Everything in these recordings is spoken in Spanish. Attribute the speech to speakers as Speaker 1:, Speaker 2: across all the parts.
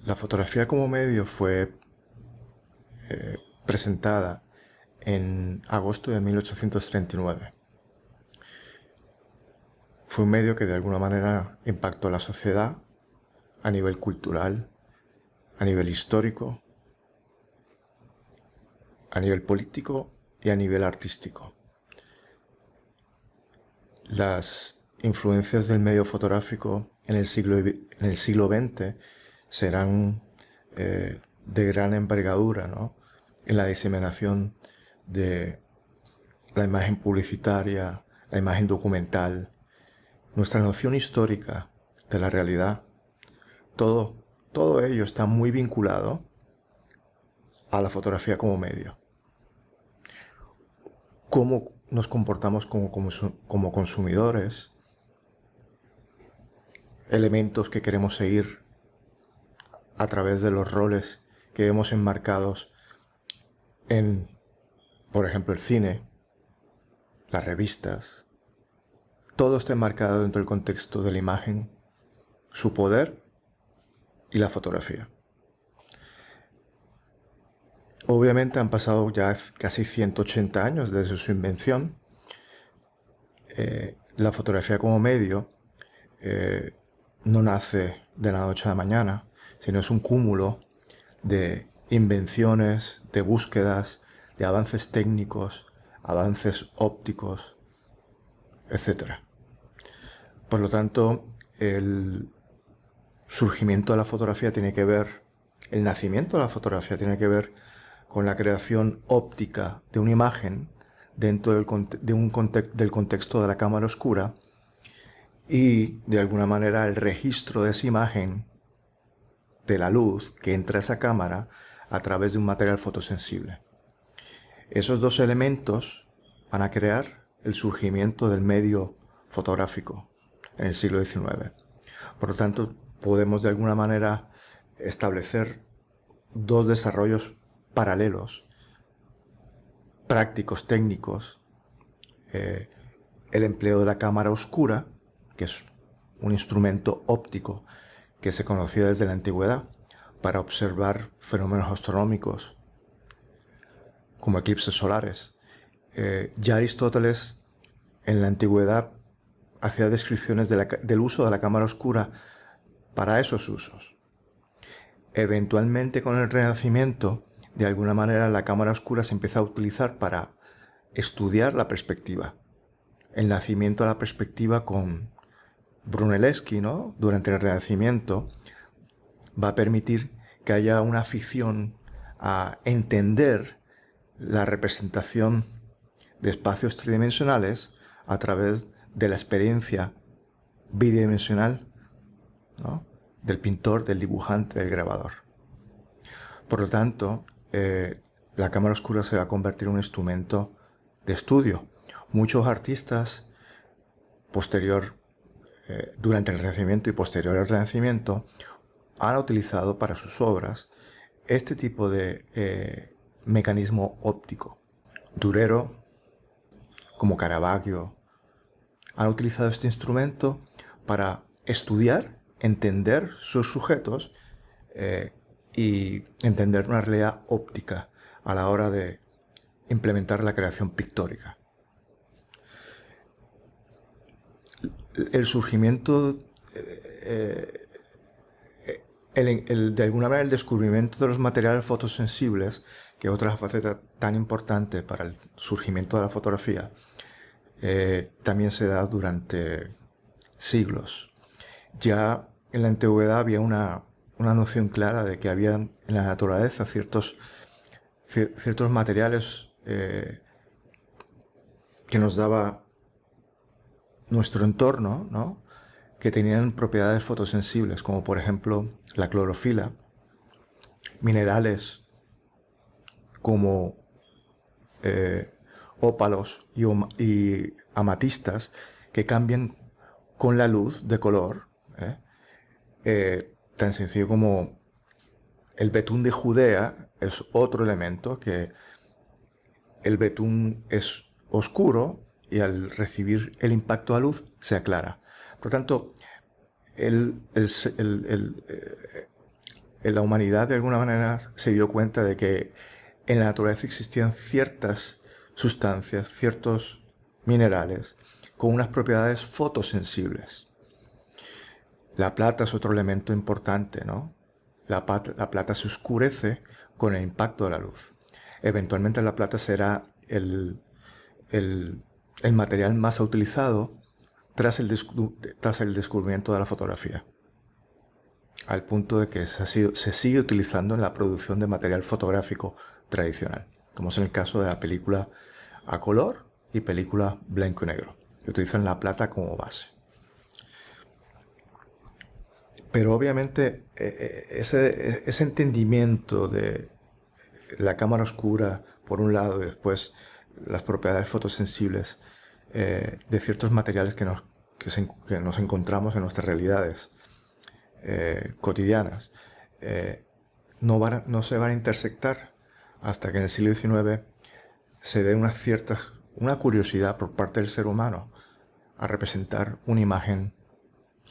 Speaker 1: La fotografía como medio fue presentada en agosto de 1839. Fue un medio que de alguna manera impactó la sociedad a nivel cultural, a nivel histórico, a nivel político y a nivel artístico. Las influencias del medio fotográfico en el siglo XX serán de gran envergadura, ¿no? En la diseminación de la imagen publicitaria, la imagen documental, nuestra noción histórica de la realidad. Todo ello está muy vinculado a la fotografía como medio. Cómo nos comportamos como consumidores, elementos que queremos seguir a través de los roles que vemos enmarcados en, por ejemplo, el cine, las revistas. Todo está enmarcado dentro del contexto de la imagen, su poder y la fotografía. Obviamente han pasado ya casi 180 años desde su invención. La fotografía como medio no nace de la noche a la mañana, sino es un cúmulo de invenciones, de búsquedas, de avances técnicos, avances ópticos, etcétera. Por lo tanto, el surgimiento de la fotografía tiene que ver, el nacimiento de la fotografía tiene que ver con la creación óptica de una imagen dentro del contexto de la cámara oscura y, de alguna manera, el registro de esa imagen, de la luz que entra a esa cámara a través de un material fotosensible. Esos dos elementos van a crear el surgimiento del medio fotográfico en el siglo XIX. Por lo tanto, podemos de alguna manera establecer dos desarrollos paralelos, prácticos, técnicos. El empleo de la cámara oscura, que es un instrumento óptico que se conocía desde la antigüedad para observar fenómenos astronómicos como eclipses solares. Ya Aristóteles en la antigüedad hacía descripciones del uso de la cámara oscura para esos usos. Eventualmente, con el Renacimiento, de alguna manera la cámara oscura se empieza a utilizar para estudiar la perspectiva. El nacimiento de la perspectiva con Brunelleschi, ¿no? Durante el Renacimiento, va a permitir que haya una afición a entender la representación de espacios tridimensionales a través de la experiencia bidimensional, ¿no? Del pintor, del dibujante, del grabador. Por lo tanto, la cámara oscura se va a convertir en un instrumento de estudio. Muchos artistas durante el Renacimiento y posterior al Renacimiento han utilizado para sus obras este tipo de mecanismo óptico. Durero, como Caravaggio, han utilizado este instrumento para estudiar, entender sus sujetos y entender una realidad óptica a la hora de implementar la creación pictórica. El surgimiento, de alguna manera el descubrimiento de los materiales fotosensibles, que es otra faceta tan importante para el surgimiento de la fotografía, también se da durante siglos. Ya en la antigüedad había una noción clara de que había en la naturaleza ciertos materiales que nos daba nuestro entorno, ¿no? Que tenían propiedades fotosensibles, como por ejemplo la clorofila, minerales como ópalos y amatistas que cambian con la luz de color, tan sencillo como el betún de Judea es otro elemento que el betún es oscuro y al recibir el impacto a luz se aclara. Por lo tanto, la humanidad de alguna manera se dio cuenta de que en la naturaleza existían ciertas sustancias, ciertos minerales con unas propiedades fotosensibles. La plata es otro elemento importante, ¿no? La plata se oscurece con el impacto de la luz. Eventualmente la plata será el material más utilizado tras el descubrimiento de la fotografía, al punto de que se sigue utilizando en la producción de material fotográfico tradicional, como es en el caso de la película a color y película blanco y negro, que utilizan la plata como base. Pero obviamente ese entendimiento de la cámara oscura por un lado y después las propiedades fotosensibles de ciertos materiales que nos encontramos en nuestras realidades cotidianas no se van a intersectar hasta que en el siglo XIX se dé una curiosidad por parte del ser humano a representar una imagen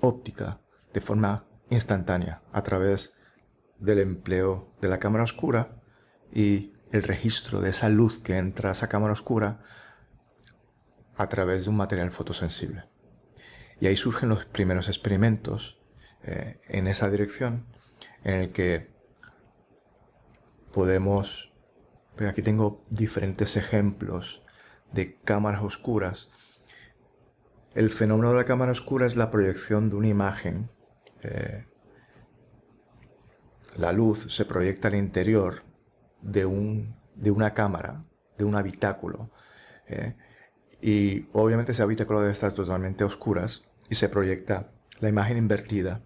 Speaker 1: óptica de forma instantánea a través del empleo de la cámara oscura y el registro de esa luz que entra a esa cámara oscura a través de un material fotosensible. Y ahí surgen los primeros experimentos en esa dirección, en el que podemos... Aquí tengo diferentes ejemplos de cámaras oscuras. El fenómeno de la cámara oscura es la proyección de una imagen. La luz se proyecta al interior de una cámara, de un habitáculo. Y obviamente ese habitáculo debe estar totalmente a oscuras y se proyecta la imagen invertida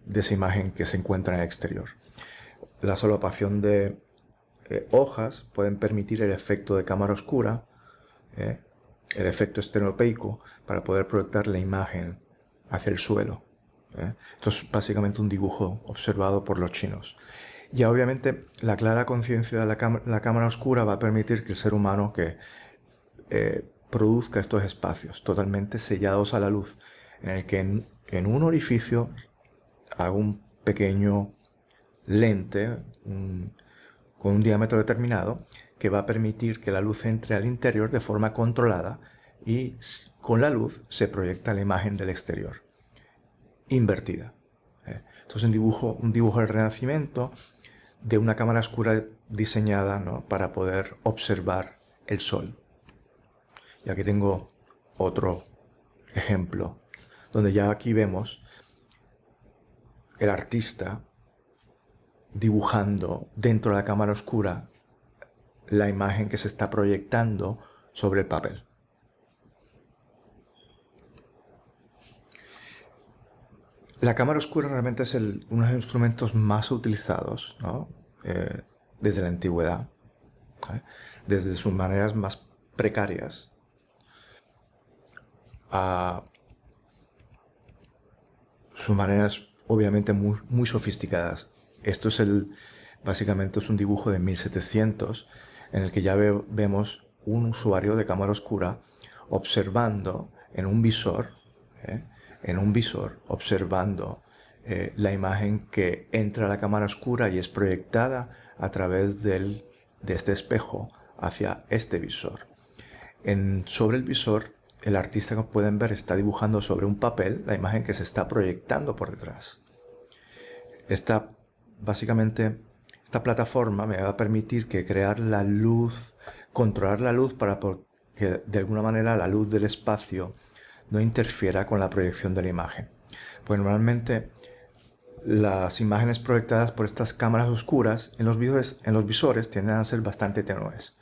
Speaker 1: de esa imagen que se encuentra en el exterior. La solapación de hojas pueden permitir el efecto de cámara oscura, el efecto estereopeico, para poder proyectar la imagen hacia el suelo. Esto es básicamente un dibujo observado por los chinos. Ya obviamente la clara conciencia de la cámara oscura va a permitir que el ser humano produzca estos espacios totalmente sellados a la luz, en el que en un orificio haga un pequeño lente con un diámetro determinado que va a permitir que la luz entre al interior de forma controlada y con la luz se proyecta la imagen del exterior invertida. Esto es un dibujo del Renacimiento de una cámara oscura diseñada, ¿no?, para poder observar el sol. Y aquí tengo otro ejemplo, donde ya aquí vemos el artista dibujando dentro de la cámara oscura la imagen que se está proyectando sobre el papel. La cámara oscura realmente es uno de los instrumentos más utilizados, ¿no?, desde la antigüedad, desde sus maneras más precarias a sus maneras obviamente muy, muy sofisticadas. Esto es básicamente es un dibujo de 1700 en el que ya vemos un usuario de cámara oscura observando en un visor, observando la imagen que entra a la cámara oscura y es proyectada a través de este espejo hacia este visor. Sobre el visor, el artista, como pueden ver, está dibujando sobre un papel la imagen que se está proyectando por detrás. Básicamente, esta plataforma me va a permitir crear la luz, controlar la luz para que de alguna manera la luz del espacio no interfiera con la proyección de la imagen. Pues normalmente las imágenes proyectadas por estas cámaras oscuras en los visores tienden a ser bastante tenues.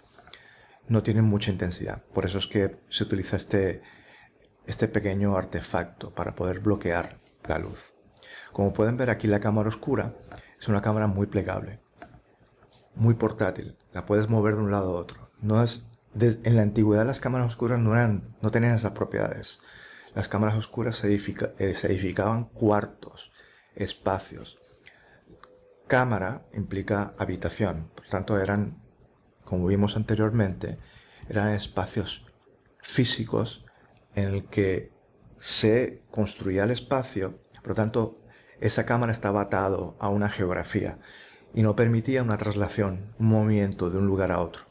Speaker 1: No tienen mucha intensidad. Por eso es que se utiliza este pequeño artefacto para poder bloquear la luz. Como pueden ver aquí, la cámara oscura es una cámara muy plegable, muy portátil. La puedes mover de un lado a otro. En la antigüedad las cámaras oscuras no tenían esas propiedades. Las cámaras oscuras se edificaban cuartos, espacios. Cámara implica habitación. Por tanto, como vimos anteriormente, eran espacios físicos en el que se construía el espacio. Por lo tanto, esa cámara estaba atado a una geografía y no permitía una traslación, un movimiento de un lugar a otro.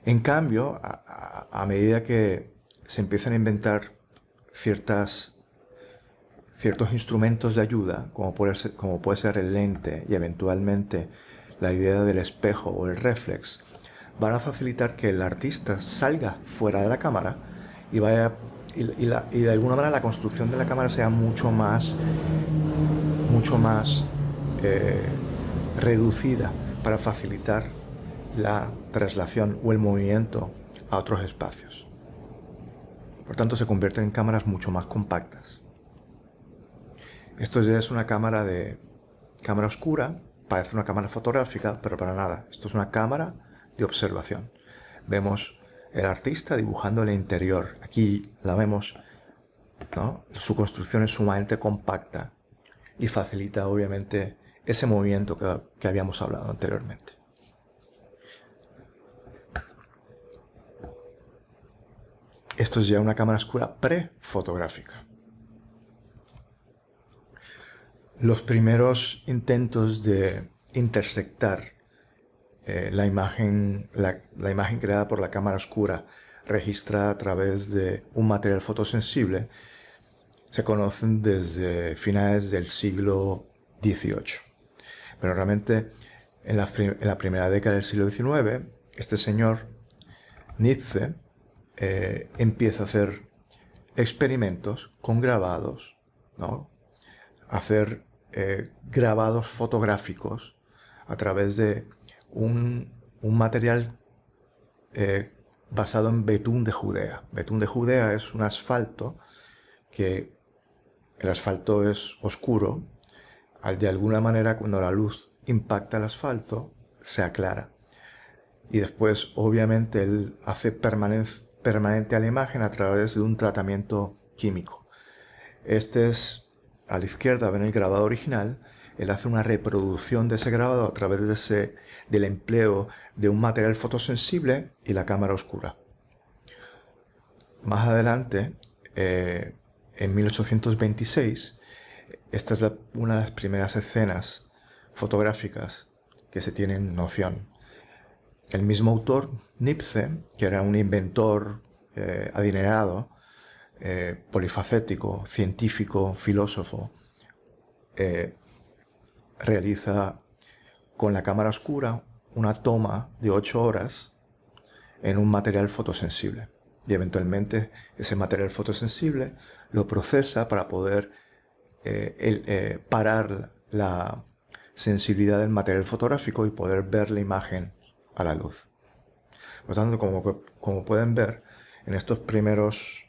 Speaker 1: En cambio, a medida que se empiezan a inventar ciertos instrumentos de ayuda, como puede ser el lente y eventualmente la idea del espejo o el reflex, van a facilitar que el artista salga fuera de la cámara y vaya y de alguna manera la construcción de la cámara sea mucho más eh, reducida para facilitar la traslación o el movimiento a otros espacios. Por tanto, se convierten en cámaras mucho más compactas. Esto ya es una cámara oscura, parece una cámara fotográfica, pero para nada. Esto es una cámara de observación. Vemos el artista dibujando el interior. Aquí la vemos, ¿no? Su construcción es sumamente compacta y facilita obviamente ese movimiento que habíamos hablado anteriormente. Esto es ya una cámara oscura prefotográfica. Los primeros intentos de intersectar la imagen creada por la cámara oscura registrada a través de un material fotosensible se conocen desde finales del siglo XVIII. Pero realmente en la primera década del siglo XIX, este señor Nietzsche empieza a hacer experimentos con grabados, ¿no? Hacer grabados fotográficos a través de un material basado en betún de Judea. Betún de Judea es un asfalto que el asfalto es oscuro. De alguna manera, cuando la luz impacta el asfalto, se aclara. Y después, obviamente, él hace permanente a la imagen a través de un tratamiento químico. Este es, a la izquierda ven el grabado original. Él hace una reproducción de ese grabado a través del empleo de un material fotosensible y la cámara oscura. Más adelante, en 1826, esta es una de las primeras escenas fotográficas que se tienen noción. El mismo autor, Nietzsche, que era un inventor adinerado, polifacético, científico, filósofo, realiza con la cámara oscura una toma de 8 horas en un material fotosensible. Y eventualmente ese material fotosensible lo procesa para poder parar la sensibilidad del material fotográfico y poder ver la imagen a la luz. Por lo tanto, como pueden ver, en estos primeros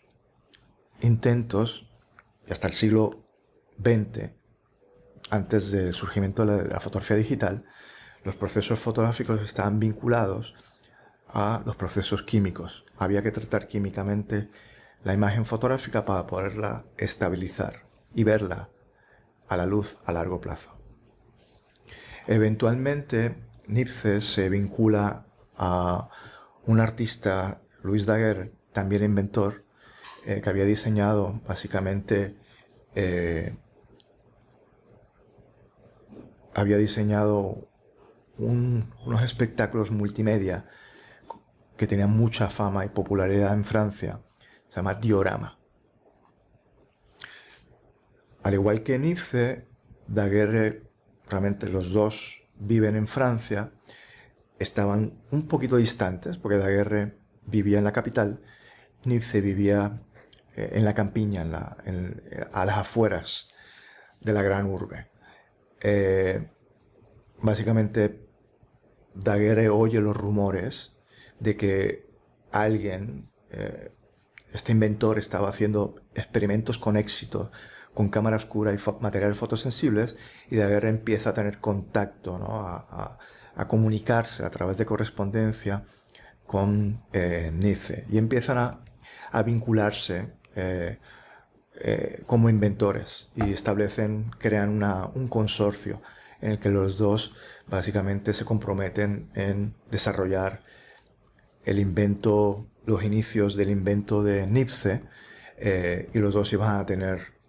Speaker 1: intentos, y hasta el siglo XX, antes del surgimiento de la fotografía digital, los procesos fotográficos estaban vinculados a los procesos químicos. Había que tratar químicamente la imagen fotográfica para poderla estabilizar y verla a la luz a largo plazo. Eventualmente, Nietzsche se vincula a un artista, Louis Daguerre, también inventor, que había diseñado básicamente unos espectáculos multimedia que tenían mucha fama y popularidad en Francia. Se llama diorama. Al igual que Nietzsche, Daguerre, realmente los dos viven en Francia, estaban un poquito distantes, porque Daguerre vivía en la capital, Nietzsche vivía en la campiña, a las afueras de la gran urbe. Básicamente, Daguerre oye los rumores de que alguien, este inventor, estaba haciendo experimentos con éxito con cámara oscura y materiales fotosensibles, y Daguerre empieza a tener contacto, ¿no? a comunicarse a través de correspondencia con Nietzsche, y empiezan a vincularse como inventores y crean un consorcio en el que los dos básicamente se comprometen en desarrollar los inicios del invento de Nietzsche, y los dos iban a tener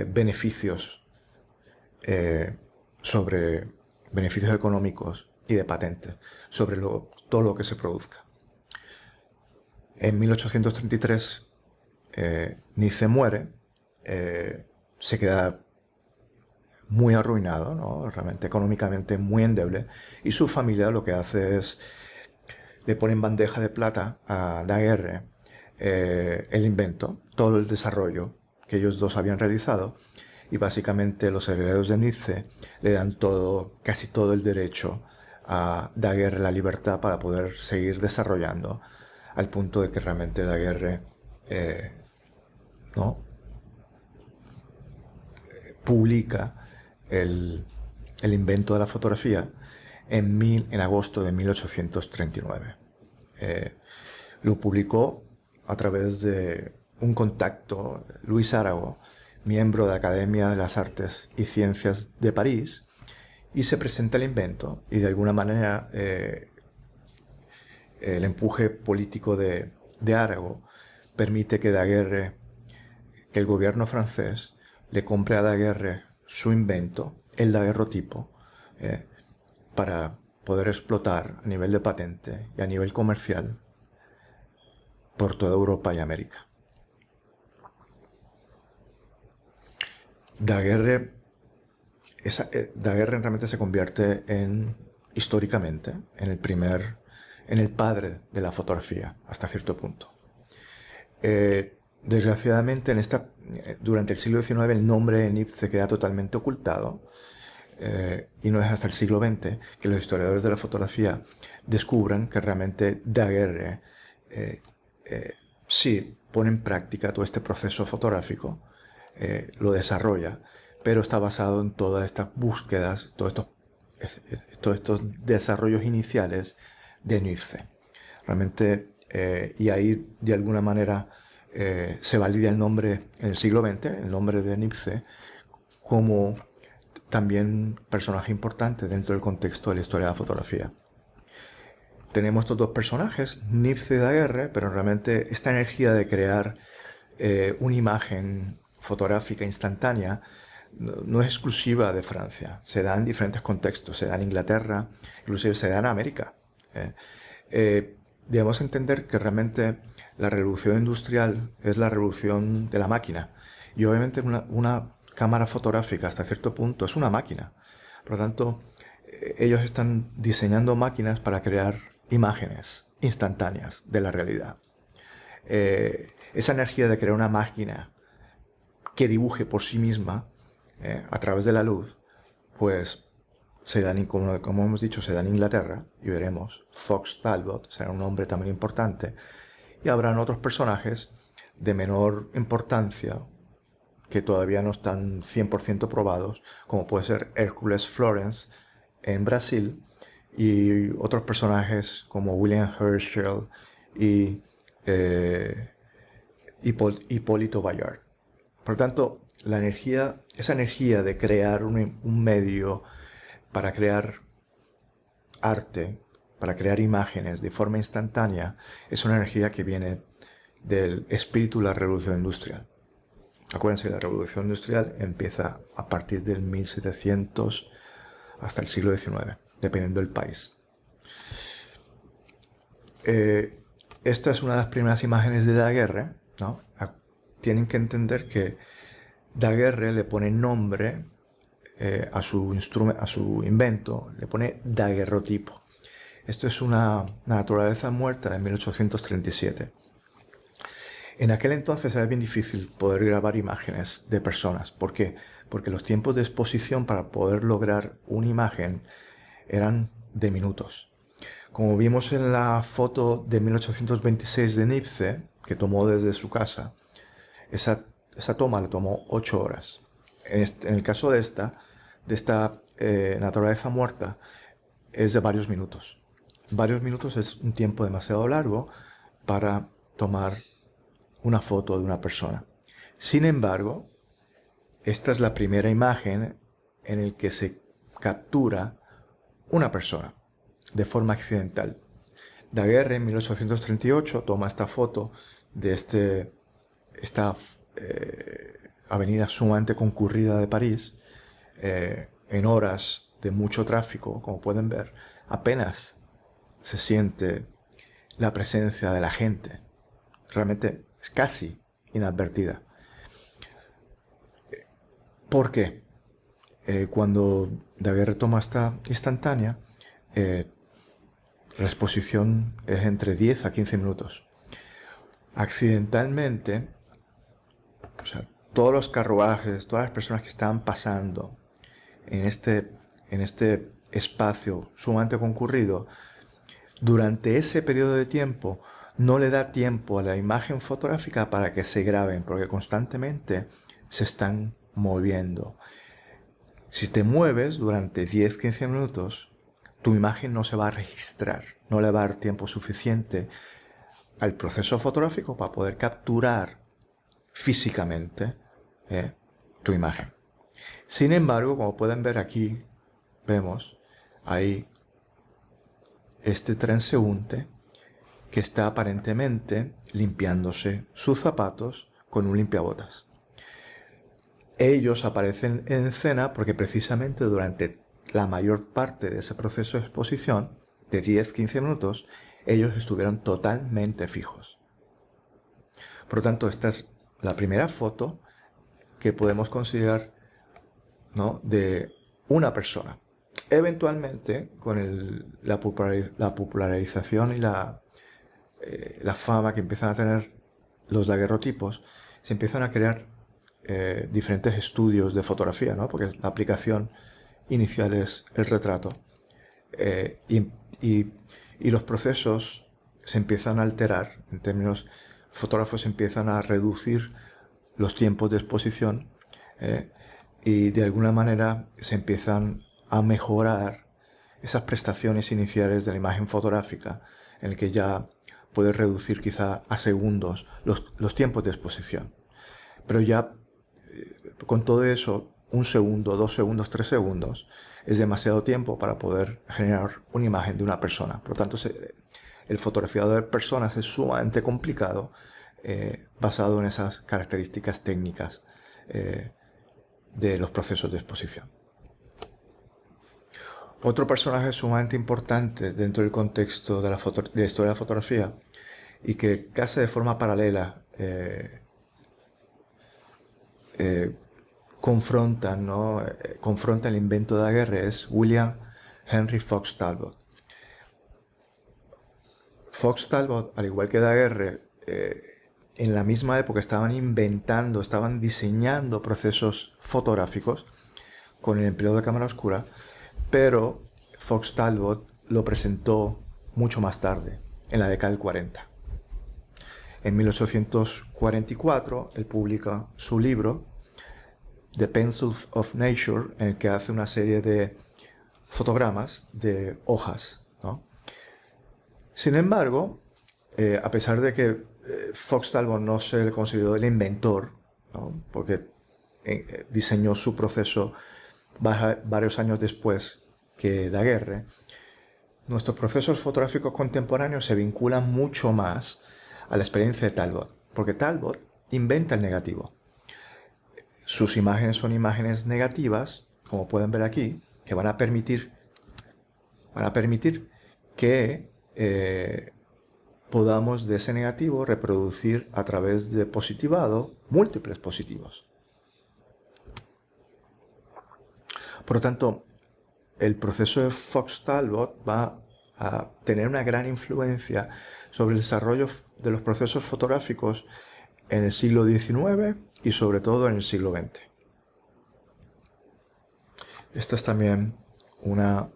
Speaker 1: beneficios sobre beneficios económicos y de patentes, sobre todo lo que se produzca. En 1833 Nietzsche muere, se queda muy arruinado, ¿no? Realmente económicamente muy endeble, y su familia lo que hace es le pone en bandeja de plata a Daguerre el invento, todo el desarrollo que ellos dos habían realizado, y básicamente los herederos de Nietzsche le dan todo, casi todo el derecho a Daguerre, la libertad para poder seguir desarrollando, al punto de que realmente Daguerre ¿no? publica el invento de la fotografía en agosto de 1839. Lo publicó a través de un contacto, Luis Arago, miembro de la Academia de las Artes y Ciencias de París, y se presenta el invento y de alguna manera el empuje político de Arago permite que Daguerre, que el gobierno francés le compre a Daguerre su invento, el daguerrotipo, para poder explotar a nivel de patente y a nivel comercial por toda Europa y América. Daguerre, Daguerre realmente se convierte históricamente, en el padre de la fotografía, hasta cierto punto. Desgraciadamente, durante el siglo XIX el nombre de Nietzsche queda totalmente ocultado, y no es hasta el siglo XX que los historiadores de la fotografía descubran que realmente Daguerre sí pone en práctica todo este proceso fotográfico, lo desarrolla, pero está basado en todas estas búsquedas, todos estos desarrollos iniciales de Nietzsche. Realmente, y ahí de alguna manera se valida el nombre en el siglo XX, el nombre de Nietzsche, como también personaje importante dentro del contexto de la historia de la fotografía. Tenemos estos dos personajes, Nietzsche y Daguerre, pero realmente esta energía de crear una imagen fotográfica instantánea no es exclusiva de Francia, se da en diferentes contextos, se da en Inglaterra, inclusive se da en América. Debemos entender que realmente la revolución industrial es la revolución de la máquina, y obviamente una cámara fotográfica hasta cierto punto es una máquina. Por lo tanto, ellos están diseñando máquinas para crear imágenes instantáneas de la realidad. Esa energía de crear una máquina que dibuje por sí misma a través de la luz, pues se dan, como hemos dicho, se da en Inglaterra, y veremos, Fox Talbot será un hombre también importante, y habrán otros personajes de menor importancia que todavía no están 100% probados, como puede ser Hércules Florence en Brasil, y otros personajes como William Herschel y Hipólito Bayard. Por lo tanto, esa energía de crear un medio para crear arte, para crear imágenes de forma instantánea, es una energía que viene del espíritu de la revolución industrial. Acuérdense, la revolución industrial empieza a partir del 1700 hasta el siglo XIX, dependiendo del país. Esta es una de las primeras imágenes de Daguerre, ¿no? Tienen que entender que Daguerre le pone nombre a su invento, le pone daguerrotipo. Esto es una naturaleza muerta de 1837. En aquel entonces era bien difícil poder grabar imágenes de personas. ¿Por qué? Porque los tiempos de exposición para poder lograr una imagen eran de minutos. Como vimos en la foto de 1826 de Nietzsche, que tomó desde su casa, esa toma le tomó 8 horas. En el caso de esta naturaleza muerta, es de varios minutos. Varios minutos es un tiempo demasiado largo para tomar una foto de una persona. Sin embargo, esta es la primera imagen en la que se captura una persona de forma accidental. Daguerre en 1838 toma esta foto de esta avenida sumamente concurrida de París, en horas de mucho tráfico, como pueden ver, apenas se siente la presencia de la gente. Realmente es casi inadvertida. ¿Por qué? Cuando Daguerre toma esta instantánea, la exposición es entre 10 a 15 minutos. Accidentalmente, o sea, todos los carruajes, todas las personas que estaban pasando en este espacio sumamente concurrido, durante ese periodo de tiempo no le da tiempo a la imagen fotográfica para que se graben, porque constantemente se están moviendo. Si te mueves durante 10-15 minutos, tu imagen no se va a registrar, no le va a dar tiempo suficiente al proceso fotográfico para poder capturar físicamente tu imagen. Sin embargo, como pueden ver aquí, vemos ahí este transeúnte que está aparentemente limpiándose sus zapatos con un limpiabotas. Ellos aparecen en escena porque precisamente durante la mayor parte de ese proceso de exposición, de 10-15 minutos, ellos estuvieron totalmente fijos. Por lo tanto, esta es la primera foto que podemos considerar, ¿no?, de una persona. Eventualmente, con la popularización y la fama que empiezan a tener los daguerrotipos, se empiezan a crear diferentes estudios de fotografía, ¿no? Porque la aplicación inicial es el retrato. Y los procesos se empiezan a alterar, en términos, fotógrafos empiezan a reducir los tiempos de exposición y de alguna manera se empiezan a mejorar esas prestaciones iniciales de la imagen fotográfica, en el que ya puedes reducir quizá a segundos los tiempos de exposición. Pero ya con todo eso, 1 segundo, 2 segundos, 3 segundos es demasiado tiempo para poder generar una imagen de una persona. Por lo tanto, el fotografiado de personas es sumamente complicado, basado en esas características técnicas de los procesos de exposición. Otro personaje sumamente importante dentro del contexto de la historia de la fotografía y que casi de forma paralela confronta el invento de Daguerre es William Henry Fox Talbot. Fox Talbot, al igual que Daguerre, en la misma época estaban diseñando procesos fotográficos con el empleo de cámara oscura, pero Fox Talbot lo presentó mucho más tarde, en la década del 40. En 1844, él publica su libro The Pencils of Nature, en el que hace una serie de fotogramas de hojas, ¿no? Sin embargo, a pesar de que Fox Talbot no se le consideró el inventor, ¿no?, porque diseñó su proceso varios años después que Daguerre, nuestros procesos fotográficos contemporáneos se vinculan mucho más a la experiencia de Talbot, porque Talbot inventa el negativo. Sus imágenes son imágenes negativas, como pueden ver aquí, que van a permitir que podamos de ese negativo reproducir a través de positivado múltiples positivos. Por lo tanto, el proceso de Fox Talbot va a tener una gran influencia sobre el desarrollo de los procesos fotográficos en el siglo XIX y sobre todo en el siglo XX. Esta es también una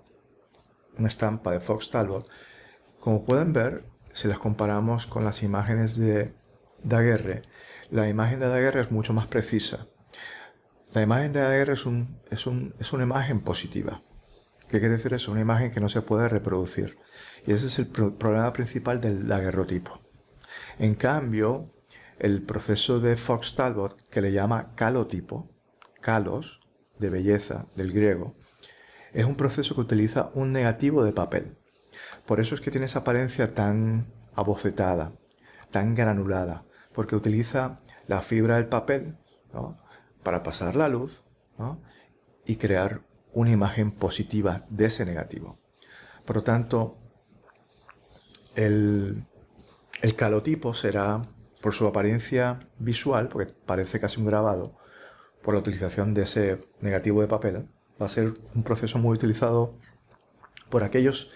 Speaker 1: estampa de Fox Talbot. Como pueden ver, si las comparamos con las imágenes de Daguerre, la imagen de Daguerre es mucho más precisa. La imagen de Daguerre es una imagen positiva. ¿Qué quiere decir eso? Una imagen que no se puede reproducir. Y ese es el problema principal del daguerrotipo. En cambio, el proceso de Fox Talbot, que le llama calotipo, kalos, de belleza, del griego, es un proceso que utiliza un negativo de papel. Por eso es que tiene esa apariencia tan abocetada, tan granulada, porque utiliza la fibra del papel, ¿no?, para pasar la luz, ¿no?, y crear una imagen positiva de ese negativo. Por lo tanto, el calotipo será, por su apariencia visual, porque parece casi un grabado, por la utilización de ese negativo de papel, va a ser un proceso muy utilizado por aquellas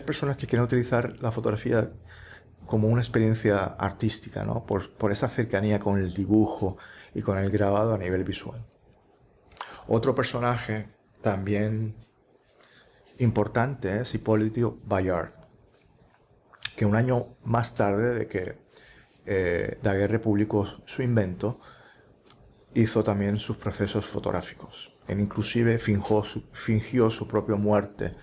Speaker 1: personas que quieren utilizar la fotografía como una experiencia artística, ¿no? Por esa cercanía con el dibujo y con el grabado a nivel visual. Otro personaje también importante es Hipólito Bayard, que un año más tarde de que Daguerre publicó su invento, hizo también sus procesos fotográficos. Él inclusive fingió su propia muerte,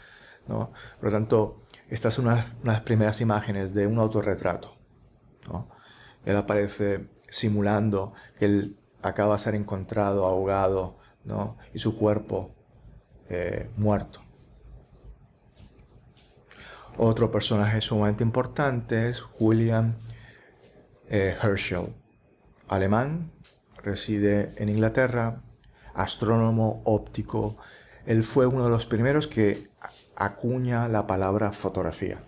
Speaker 1: ¿no? Por lo tanto, estas son unas primeras imágenes de un autorretrato, ¿no? Él aparece simulando que él acaba de ser encontrado ahogado, ¿no? Y su cuerpo muerto. Otro personaje sumamente importante es William Herschel, alemán, reside en Inglaterra, astrónomo óptico. Él fue uno de los primeros que acuña la palabra fotografía.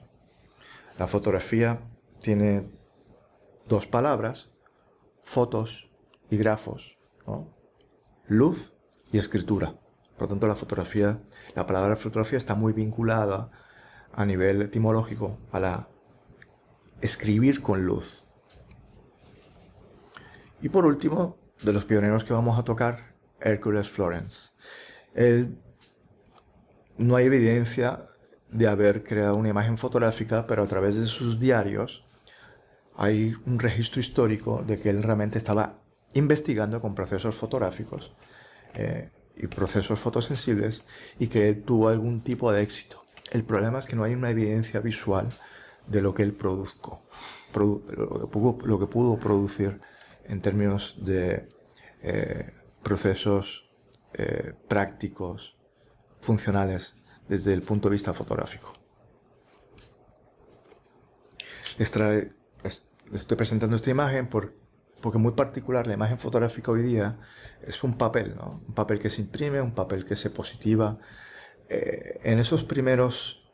Speaker 1: La fotografía tiene dos palabras, fotos y grafos, ¿no? Luz y escritura. Por lo tanto, la palabra fotografía está muy vinculada a nivel etimológico a la escribir con luz. Y por último, de los pioneros que vamos a tocar, Hercules Florence. Él, no hay evidencia de haber creado una imagen fotográfica, pero a través de sus diarios hay un registro histórico de que él realmente estaba investigando con procesos fotográficos y procesos fotosensibles y que él tuvo algún tipo de éxito. El problema es que no hay una evidencia visual de lo que él produjo, lo que pudo producir en términos de procesos prácticos, funcionales, desde el punto de vista fotográfico. Les estoy presentando esta imagen porque muy particular la imagen fotográfica hoy día es un papel, ¿no? Un papel que se imprime, un papel que se positiva. En esos primeros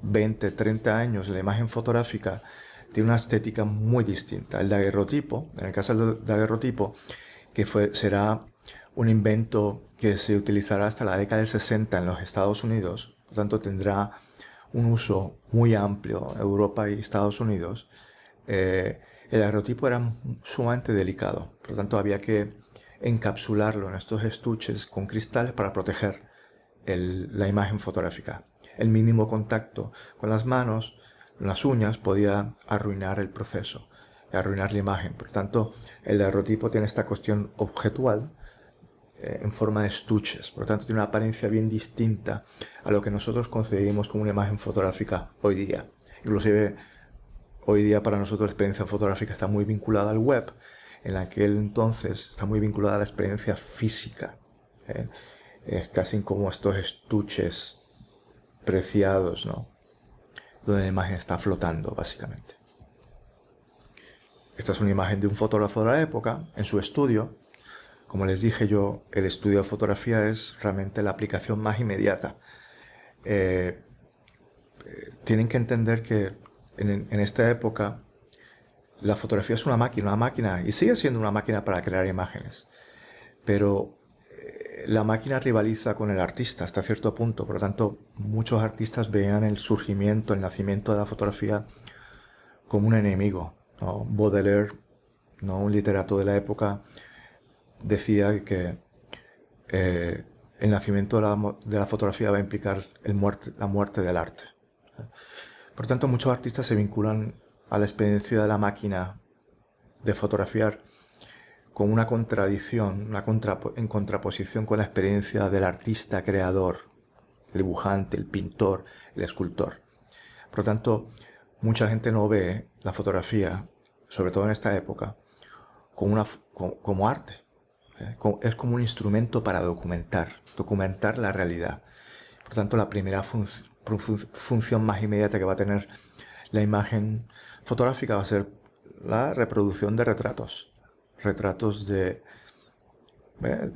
Speaker 1: 20, 30 años la imagen fotográfica tiene una estética muy distinta. El daguerrotipo, en el caso del daguerrotipo, que será un invento que se utilizará hasta la década del 60 en los Estados Unidos, por tanto tendrá un uso muy amplio en Europa y Estados Unidos. El daguerrotipo era sumamente delicado, por lo tanto había que encapsularlo en estos estuches con cristales para proteger la imagen fotográfica. El mínimo contacto con las manos, las uñas, podía arruinar el proceso, arruinar la imagen. Por tanto, el daguerrotipo tiene esta cuestión objetual en forma de estuches. Por lo tanto, tiene una apariencia bien distinta a lo que nosotros concebimos como una imagen fotográfica hoy día. Inclusive, hoy día para nosotros la experiencia fotográfica está muy vinculada al web. En aquel entonces está muy vinculada a la experiencia física. Es casi como estos estuches preciados, ¿no? Donde la imagen está flotando, básicamente. Esta es una imagen de un fotógrafo de la época, en su estudio. Como les dije yo, el estudio de fotografía es realmente la aplicación más inmediata. Tienen que entender que en esta época la fotografía es una máquina, y sigue siendo una máquina para crear imágenes. Pero la máquina rivaliza con el artista hasta cierto punto. Por lo tanto, muchos artistas veían el surgimiento, el nacimiento de la fotografía como un enemigo, ¿no? Baudelaire, ¿no? Un literato de la época, decía que el nacimiento de la fotografía va a implicar la muerte del arte. Por tanto, muchos artistas se vinculan a la experiencia de la máquina de fotografiar con una contradicción, en contraposición con la experiencia del artista creador, el dibujante, el pintor, el escultor. Por lo tanto, mucha gente no ve la fotografía, sobre todo en esta época, como arte. Es como un instrumento para documentar la realidad. Por tanto, la primera función más inmediata que va a tener la imagen fotográfica va a ser la reproducción de retratos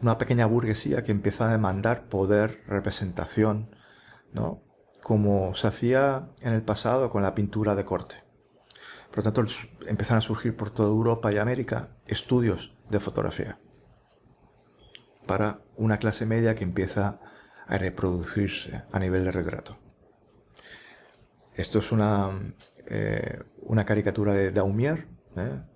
Speaker 1: Una pequeña burguesía que empieza a demandar poder, representación, ¿no? Como se hacía en el pasado con la pintura de corte. Por lo tanto, empiezan a surgir por toda Europa y América estudios de fotografía para una clase media que empieza a reproducirse a nivel de retrato. Esto es una caricatura de Daumier,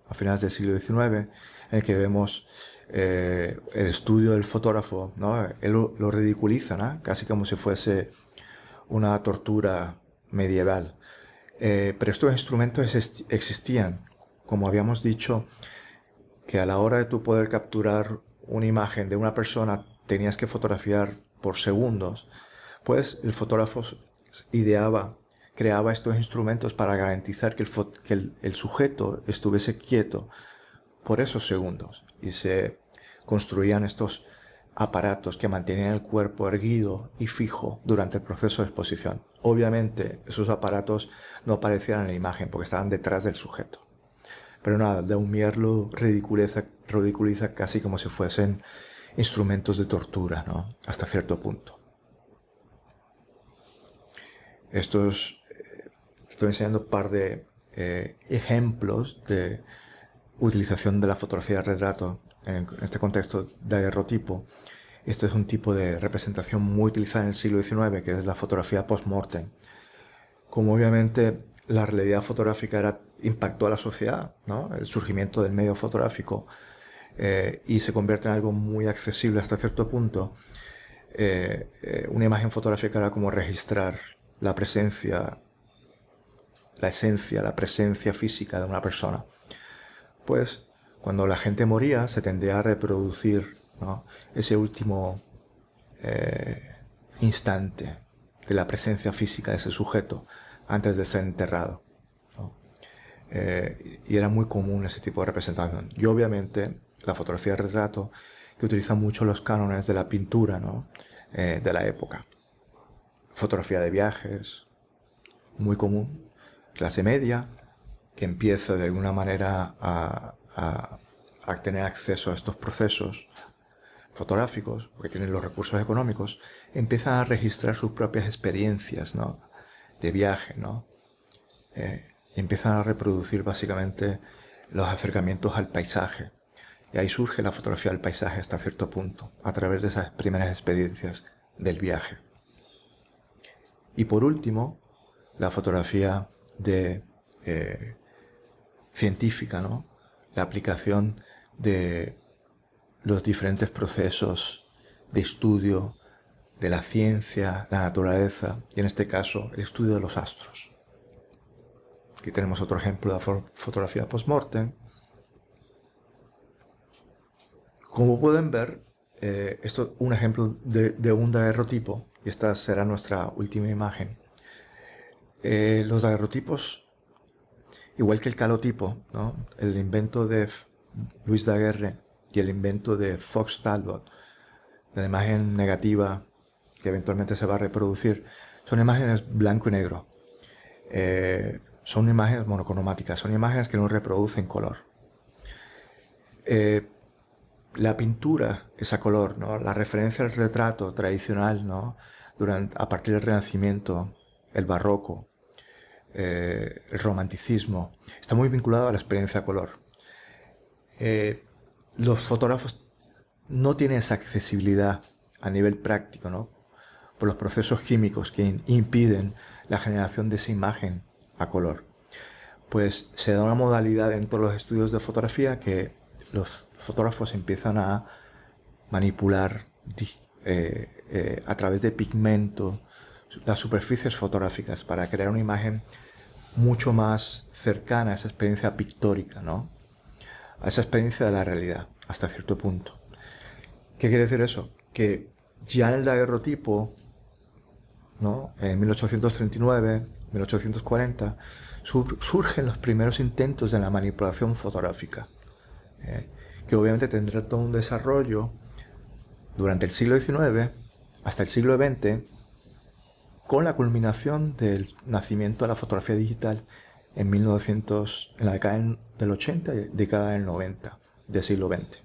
Speaker 1: a finales del siglo XIX, en el que vemos el estudio del fotógrafo, ¿no? Él lo ridiculiza, ¿no? Casi como si fuese una tortura medieval. Pero estos instrumentos existían. Como habíamos dicho, que a la hora de tú poder capturar una imagen de una persona tenías que fotografiar por segundos, pues el fotógrafo creaba estos instrumentos para garantizar que el sujeto estuviese quieto por esos segundos, y se construían estos aparatos que mantenían el cuerpo erguido y fijo durante el proceso de exposición. Obviamente esos aparatos no aparecían en la imagen porque estaban detrás del sujeto. Pero nada, Daumier lo ridiculiza casi como si fuesen instrumentos de tortura, ¿no? Hasta cierto punto. Estoy enseñando un par de ejemplos de utilización de la fotografía de retrato en este contexto de daguerrotipo. Este es un tipo de representación muy utilizada en el siglo XIX, que es la fotografía post-mortem. Como obviamente la realidad fotográfica impactó a la sociedad, ¿no? El surgimiento del medio fotográfico, y se convierte en algo muy accesible hasta cierto punto. Una imagen fotográfica era como registrar la presencia, la esencia, la presencia física de una persona. Pues cuando la gente moría se tendía a reproducir, ¿no? Ese último instante de la presencia física de ese sujeto antes de ser enterrado, ¿no? Y era muy común ese tipo de representación. Y obviamente la fotografía de retrato, que utiliza mucho los cánones de la pintura, ¿no? De la época. Fotografía de viajes, muy común. Clase media, que empieza de alguna manera a tener acceso a estos procesos fotográficos, porque tienen los recursos económicos, empiezan a registrar sus propias experiencias, ¿no? De viaje, ¿no? Y empiezan a reproducir básicamente los acercamientos al paisaje. Y ahí surge la fotografía del paisaje hasta cierto punto, a través de esas primeras experiencias del viaje. Y por último, la fotografía científica, ¿no? La aplicación de los diferentes procesos de estudio de la ciencia, la naturaleza, y en este caso el estudio de los astros. Aquí tenemos otro ejemplo de fotografía post-mortem. Como pueden ver, esto es un ejemplo de un daguerrotipo, y esta será nuestra última imagen. Los daguerrotipos, igual que el calotipo, ¿no? El invento de Louis Daguerre y el invento de Fox Talbot, de la imagen negativa que eventualmente se va a reproducir, son imágenes blanco y negro. Son imágenes monocromáticas, son imágenes que no reproducen color. La pintura es a color, ¿no? La referencia al retrato tradicional, ¿no? A partir del Renacimiento, el Barroco, el Romanticismo, está muy vinculado a la experiencia a color. Los fotógrafos no tienen esa accesibilidad a nivel práctico, ¿no? Por los procesos químicos que impiden la generación de esa imagen a color. Pues se da una modalidad dentro de los estudios de fotografía que los fotógrafos empiezan a manipular a través de pigmento las superficies fotográficas para crear una imagen mucho más cercana a esa experiencia pictórica, ¿no? A esa experiencia de la realidad, hasta cierto punto. ¿Qué quiere decir eso? Que ya en el daguerrotipo, ¿no? En 1839, 1840, surgen los primeros intentos de la manipulación fotográfica, que obviamente tendrá todo un desarrollo durante el siglo XIX hasta el siglo XX, con la culminación del nacimiento de la fotografía digital en la década del 80 y década del 90 del siglo XX.